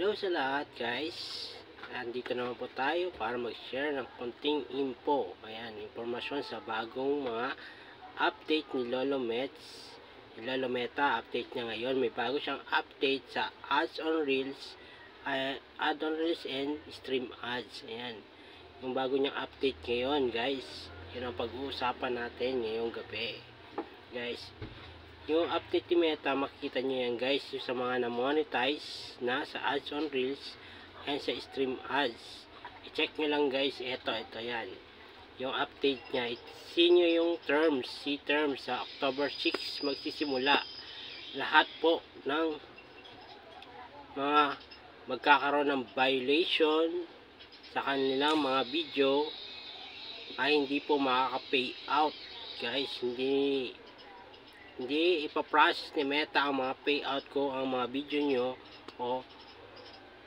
Hello sa lahat guys. Andito naman po tayo para mag-share ng konting info. Ayan, informasyon sa bagong mga update ni Lolo Mets. Lolo Meta, update niya ngayon. May bago siyang update sa ads on reels, add-on reels and stream ads. Ayan, yung bago niyang update ngayon guys. Yun ang pag-uusapan natin ngayong gabi guys. Yung update ni Meta, makikita nyo yan guys, yung sa mga na-monetize na sa ads on reels and sa stream ads. I-check nyo lang guys, ito yan. Yung update niya, see nyo yung terms, sa October 6 magsisimula. Lahat po ng mga magkakaroon ng violation sa kanilang mga video ay hindi po makaka-pay out guys. Hindi ipaprocess ni Meta ang mga payout ko, ang mga video nyo o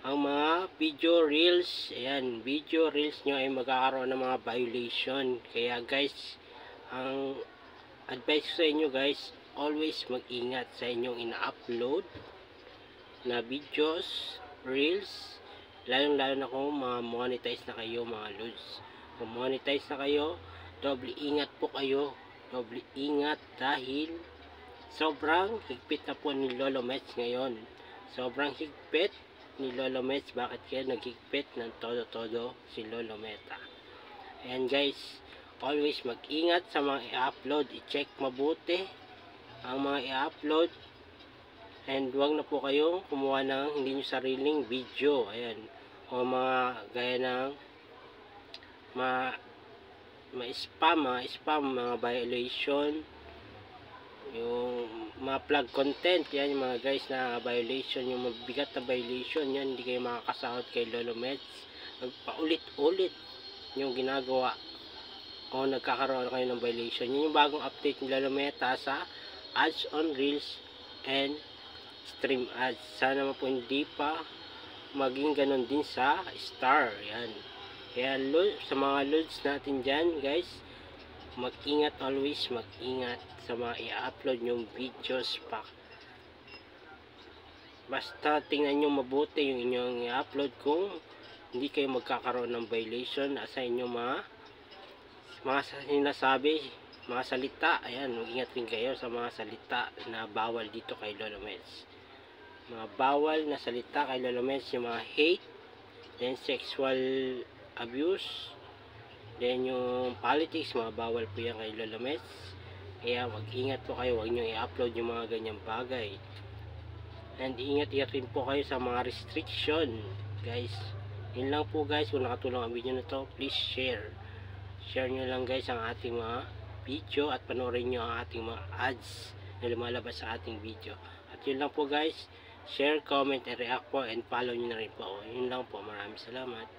ang mga video reels. Ayan, video reels nyo ay magkakaroon ng mga violation. Kaya guys, ang advice ko sa inyo guys, always mag-ingat sa inyong ina-upload na videos, reels, lalong-lalo na kung mga monetize na kayo mga lods. Kung monetize na kayo, doble ingat po kayo. Doble ingat dahil sobrang higpit na po ni Lolo Mets ngayon. Sobrang higpit ni Lolo Mets. Bakit kaya naghigpit ng todo-todo si Lolo Meta? Ayan guys, always mag-ingat sa mga i-upload. I-check mabuti ang mga i-upload. And huwag na po kayong kumuha ng hindi nyo sariling video. Ayan, o mga gaya ng spam, mga violation, yung mga plug content, yan yung mga guys na violation, yung mabigat na violation, yan hindi kayo makakasahod kay Lolo Mets. Paulit-ulit yung ginagawa o nagkakaroon kayo ng violation. Yun yung bagong update ni Lolo Meta sa ads on reels and stream ads. Sana po hindi pa maging ganun din sa star. Yan, kaya sa mga loads natin dyan guys, mag-ingat, always mag-ingat sa mga i-upload yung videos pa. Basta tingnan nyo mabuti yung inyong i-upload kung hindi kayo magkakaroon ng violation sa inyong mga sinasabi, mga salita. Ayan, mag-ingat rin kayo sa mga salita na bawal dito kay Lolo Mets. Mga bawal na salita kay Lolo Mets, yung mga hate, then sexual abuse, then yung politics, mga bawal po yan kay Lolo Mets. Kaya mag-ingat po kayo, huwag nyo i-upload yung mga ganyang bagay. And ingat-ingat rin po kayo sa mga restriction guys. Yun lang po guys. Kung nakatulong ang video na to, please share nyo lang guys ang ating mga video at panoorin nyo ang ating mga ads na lumalabas sa ating video. At yun lang po guys, share, comment, and react po, and follow nyo na rin po. Yun lang po, maraming salamat.